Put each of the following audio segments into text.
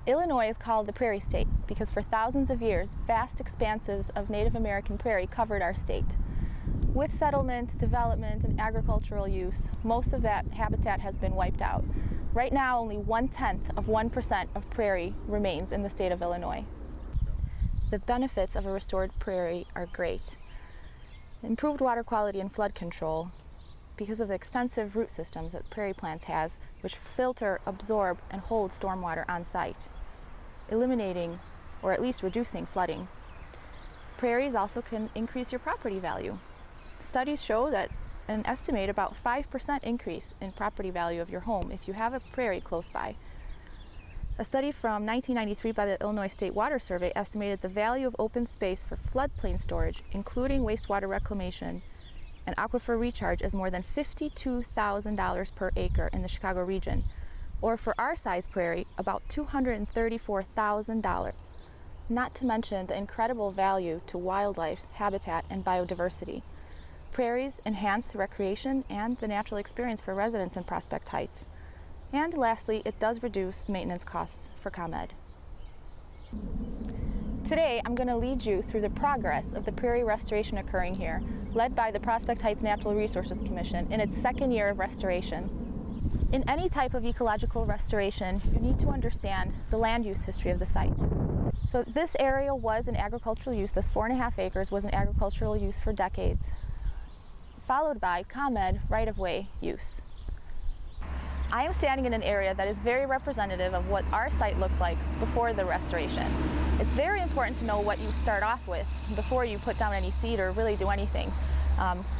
Illinois is called the Prairie State because for thousands of years, vast expanses of Native American prairie covered our state. With settlement, development, and agricultural use, most of that habitat has been wiped out. Right now, only 0.1% of prairie remains in the state of Illinois. The benefits of a restored prairie are great. Improved water quality and flood control, because of the extensive root systems that prairie plants has, which filter, absorb, and hold stormwater on site, eliminating or at least reducing flooding. Prairies also can increase your property value. Studies show that an estimate about 5% increase in property value of your home if you have a prairie close by. A study from 1993 by the Illinois State Water Survey estimated the value of open space for floodplain storage, including wastewater reclamation and aquifer recharge, as more than $52,000 per acre in the Chicago region, or for our size prairie, about $234,000. Not to mention the incredible value to wildlife, habitat, and biodiversity. Prairies enhance the recreation and the natural experience for residents in Prospect Heights. And lastly, it does reduce maintenance costs for ComEd. Today, I'm going to lead you through the progress of the prairie restoration occurring here, led by the Prospect Heights Natural Resources Commission in its second year of restoration. In any type of ecological restoration, you need to understand the land use history of the site. So this area was in agricultural use. This 4.5 acres was in agricultural use for decades, followed by ComEd right-of-way use. I am standing in an area that is very representative of what our site looked like before the restoration. It's very important to know what you start off with before you put down any seed or really do anything.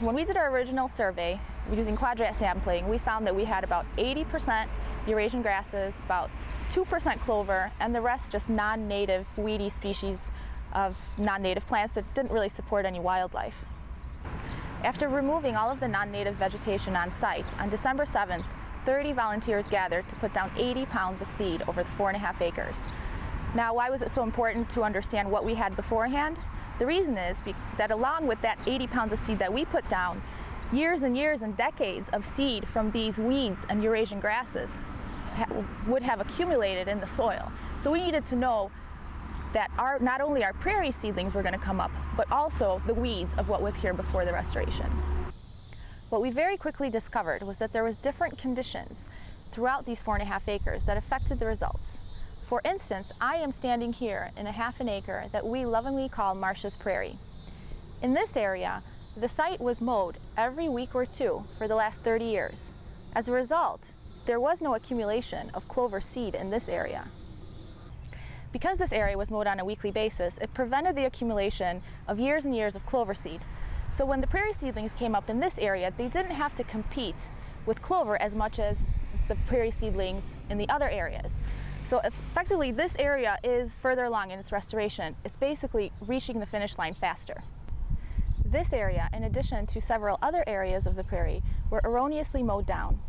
When we did our original survey using quadrat sampling, we found that we had about 80% Eurasian grasses, about 2% clover, and the rest just non-native weedy species of non-native plants that didn't really support any wildlife. After removing all of the non-native vegetation on site, on December 7th, 30 volunteers gathered to put down 80 pounds of seed over the 4.5 acres. Now, why was it so important to understand what we had beforehand? The reason is that along with that 80 pounds of seed that we put down, years and years and decades of seed from these weeds and Eurasian grasses would have accumulated in the soil. So we needed to know that not only our prairie seedlings were going to come up, but also the weeds of what was here before the restoration. What we very quickly discovered was that there was different conditions throughout these 4.5 acres that affected the results. For instance, I am standing here in a half an acre that we lovingly call Marcia's Prairie. In this area, the site was mowed every week or two for the last 30 years. As a result, there was no accumulation of clover seed in this area. Because this area was mowed on a weekly basis, it prevented the accumulation of years and years of clover seed. So when the prairie seedlings came up in this area, they didn't have to compete with clover as much as the prairie seedlings in the other areas. So effectively, this area is further along in its restoration. It's basically reaching the finish line faster. This area, in addition to several other areas of the prairie, were erroneously mowed down.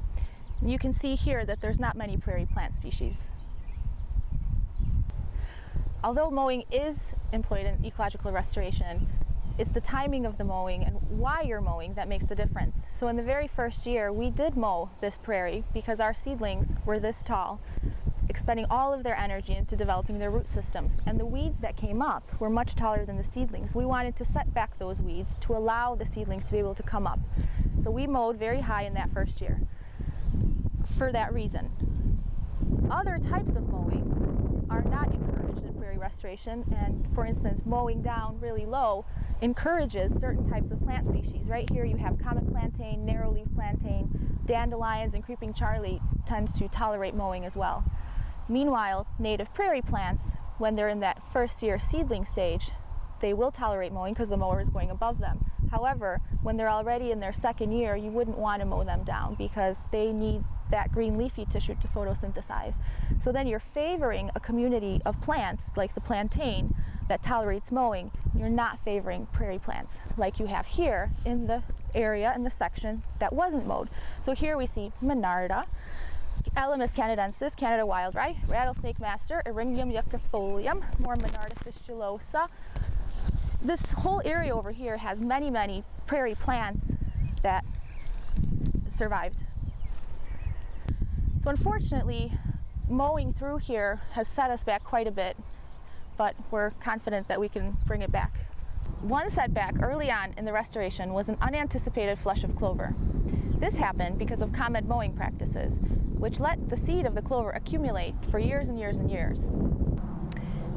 You can see here that there's not many prairie plant species. Although mowing is employed in ecological restoration, it's the timing of the mowing and why you're mowing that makes the difference. So in the very first year, we did mow this prairie because our seedlings were this tall, expending all of their energy into developing their root systems. And the weeds that came up were much taller than the seedlings. We wanted to set back those weeds to allow the seedlings to be able to come up. So we mowed very high in that first year for that reason. Other types of mowing are not encouraged in prairie restoration, and for instance, mowing down really low encourages certain types of plant species. Right here you have common plantain, narrowleaf plantain, dandelions, and creeping Charlie tends to tolerate mowing as well. Meanwhile, native prairie plants, when they're in that first year seedling stage, they will tolerate mowing because the mower is going above them. However, when they're already in their second year, you wouldn't want to mow them down because they need that green leafy tissue to photosynthesize. So then you're favoring a community of plants like the plantain that tolerates mowing. You're not favoring prairie plants like you have here in the area in the section that wasn't mowed. So here we see Monarda, Elamis canadensis, Canada wild rye, rattlesnake master, Eryngium yuccifolium, more Monarda fistulosa. This whole area over here has many, many prairie plants that survived. So unfortunately, mowing through here has set us back quite a bit, but we're confident that we can bring it back. One setback early on in the restoration was an unanticipated flush of clover. This happened because of ComEd mowing practices, which let the seed of the clover accumulate for years and years and years.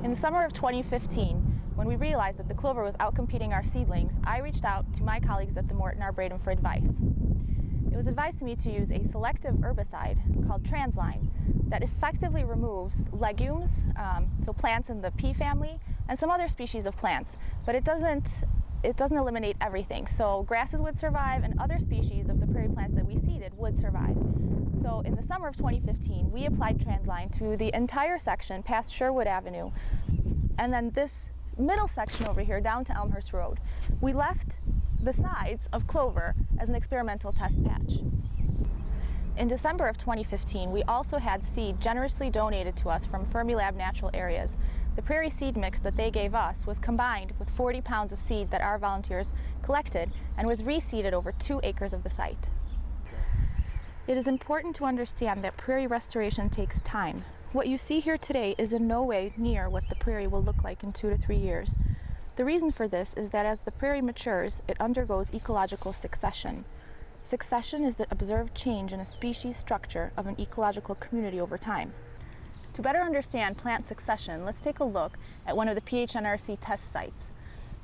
In the summer of 2015, when we realized that the clover was outcompeting our seedlings, I reached out to my colleagues at the Morton Arboretum for advice. It was advised to me to use a selective herbicide called Transline that effectively removes legumes, so plants in the pea family, and some other species of plants, but it doesn't eliminate everything. So grasses would survive, and other species of the prairie plants that we seeded would survive. So in the summer of 2015, we applied Transline to the entire section past Sherwood Avenue, and then this middle section over here down to Elmhurst Road. We left the sides of clover as an experimental test patch. In December of 2015, we also had seed generously donated to us from Fermilab Natural Areas. The prairie seed mix that they gave us was combined with 40 pounds of seed that our volunteers collected and was reseeded over 2 acres of the site. It is important to understand that prairie restoration takes time. What you see here today is in no way near what the prairie will look like in 2 to 3 years. The reason for this is that as the prairie matures, it undergoes ecological succession. Succession is the observed change in a species structure of an ecological community over time. To better understand plant succession, let's take a look at one of the PHNRC test sites.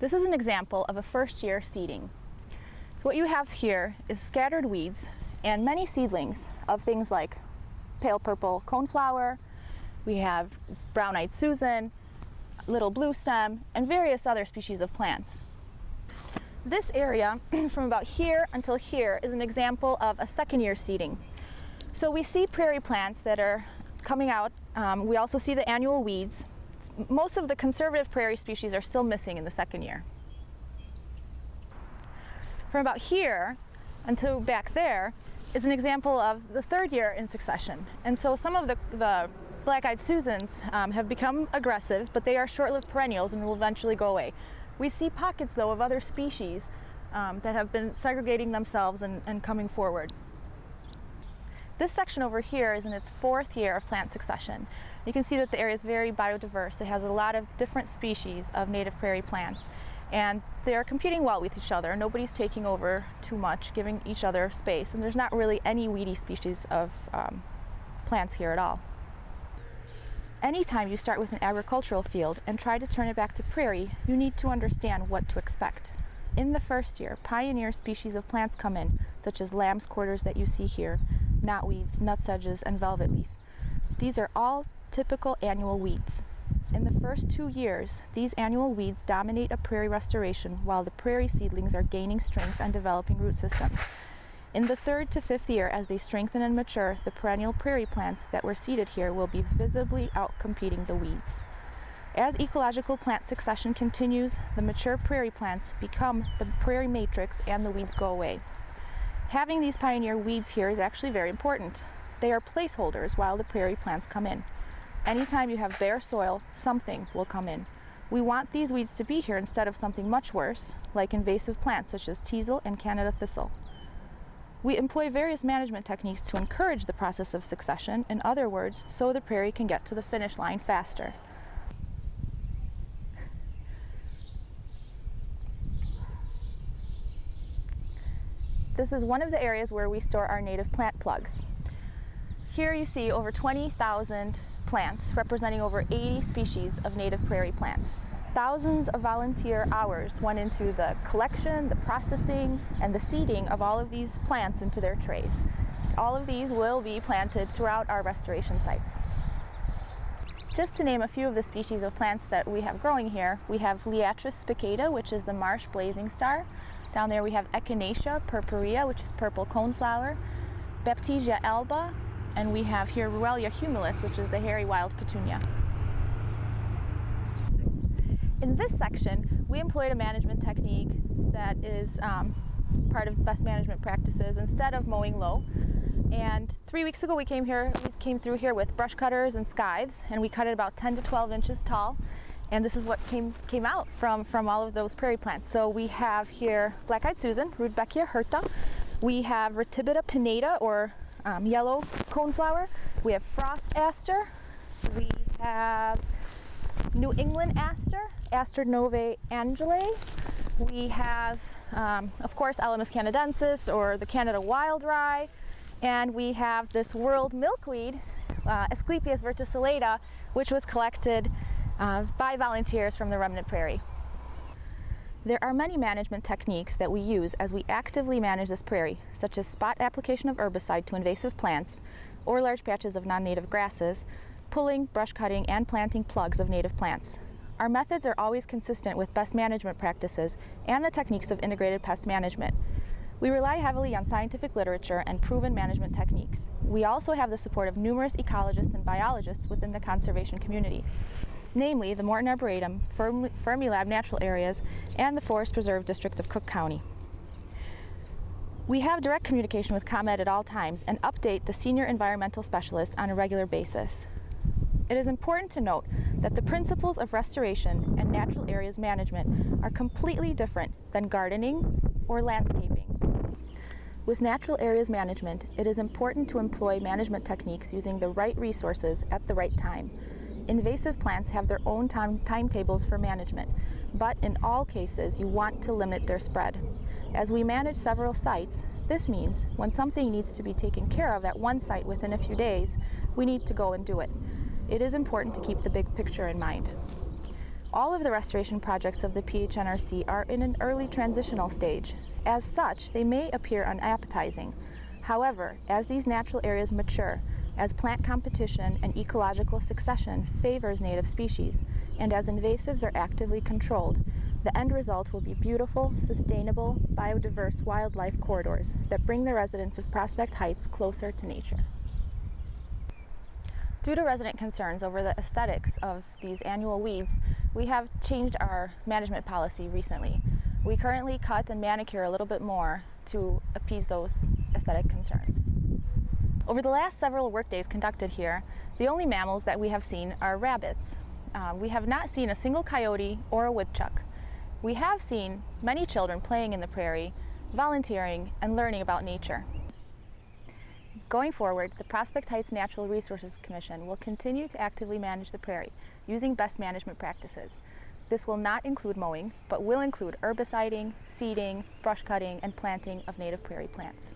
This is an example of a first-year seeding. So what you have here is scattered weeds and many seedlings of things like pale purple coneflower, we have brown-eyed Susan, little blue stem, and various other species of plants. This area, from about here until here, is an example of a second-year seeding. So we see prairie plants that are coming out. We also see the annual weeds. Most of the conservative prairie species are still missing in the second year. From about here until back there is an example of the third year in succession. And so some of the black-eyed Susans have become aggressive, but they are short-lived perennials and will eventually go away. We see pockets, though, of other species that have been segregating themselves and coming forward. This section over here is in its 4th year of plant succession. You can see that the area is very biodiverse. It has a lot of different species of native prairie plants, and they are competing well with each other. Nobody's taking over too much, giving each other space, and there's not really any weedy species of plants here at all. Anytime you start with an agricultural field and try to turn it back to prairie, you need to understand what to expect. In the first year, pioneer species of plants come in, such as lamb's quarters that you see here, knotweeds, nutsedges, and velvet leaf. These are all typical annual weeds. In the first 2 years, these annual weeds dominate a prairie restoration while the prairie seedlings are gaining strength and developing root systems. In the 3rd to 5th year, as they strengthen and mature, the perennial prairie plants that were seeded here will be visibly outcompeting the weeds. As ecological plant succession continues, the mature prairie plants become the prairie matrix and the weeds go away. Having these pioneer weeds here is actually very important. They are placeholders while the prairie plants come in. Anytime you have bare soil, something will come in. We want these weeds to be here instead of something much worse, like invasive plants such as teasel and Canada thistle. We employ various management techniques to encourage the process of succession, in other words, so the prairie can get to the finish line faster. This is one of the areas where we store our native plant plugs. Here you see over 20,000 plants representing over 80 species of native prairie plants. Thousands of volunteer hours went into the collection, the processing, and the seeding of all of these plants into their trays. All of these will be planted throughout our restoration sites. Just to name a few of the species of plants that we have growing here, we have Liatris spicata, which is the marsh blazing star. Down there we have Echinacea purpurea, which is purple coneflower, Baptisia alba, and we have here Ruellia humilis, which is the hairy wild petunia. In this section, we employed a management technique that is part of best management practices instead of mowing low. And 3 weeks ago we came through here with brush cutters and scythes, and we cut it about 10 to 12 inches tall. And this is what came out from all of those prairie plants. So we have here black-eyed Susan, Rudbeckia hirta. We have Ratibida pinnata, or yellow coneflower. We have frost aster. We have New England aster, Aster novae angelae. We have, of course, Elymus canadensis, or the Canada wild rye. And we have this world milkweed, Asclepias verticillata, which was collected by volunteers from the remnant prairie. There are many management techniques that we use as we actively manage this prairie, such as spot application of herbicide to invasive plants or large patches of non-native grasses, pulling, brush cutting, and planting plugs of native plants. Our methods are always consistent with best management practices and the techniques of integrated pest management. We rely heavily on scientific literature and proven management techniques. We also have the support of numerous ecologists and biologists within the conservation community, namely the Morton Arboretum, Fermilab Natural Areas, and the Forest Preserve District of Cook County. We have direct communication with ComEd at all times and update the senior environmental specialists on a regular basis. It is important to note that the principles of restoration and natural areas management are completely different than gardening or landscaping. With natural areas management, it is important to employ management techniques using the right resources at the right time. Invasive plants have their own timetables for management, but in all cases you want to limit their spread. As we manage several sites, this means when something needs to be taken care of at one site within a few days, we need to go and do it. It is important to keep the big picture in mind. All of the restoration projects of the PHNRC are in an early transitional stage. As such, they may appear unappetizing. However, as these natural areas mature, as plant competition and ecological succession favors native species, and as invasives are actively controlled, the end result will be beautiful, sustainable, biodiverse wildlife corridors that bring the residents of Prospect Heights closer to nature. Due to resident concerns over the aesthetics of these annual weeds, we have changed our management policy recently. We currently cut and manicure a little bit more to appease those aesthetic concerns. Over the last several workdays conducted here, the only mammals that we have seen are rabbits. We have not seen a single coyote or a woodchuck. We have seen many children playing in the prairie, volunteering, and learning about nature. Going forward, the Prospect Heights Natural Resources Commission will continue to actively manage the prairie using best management practices. This will not include mowing, but will include herbiciding, seeding, brush cutting, and planting of native prairie plants.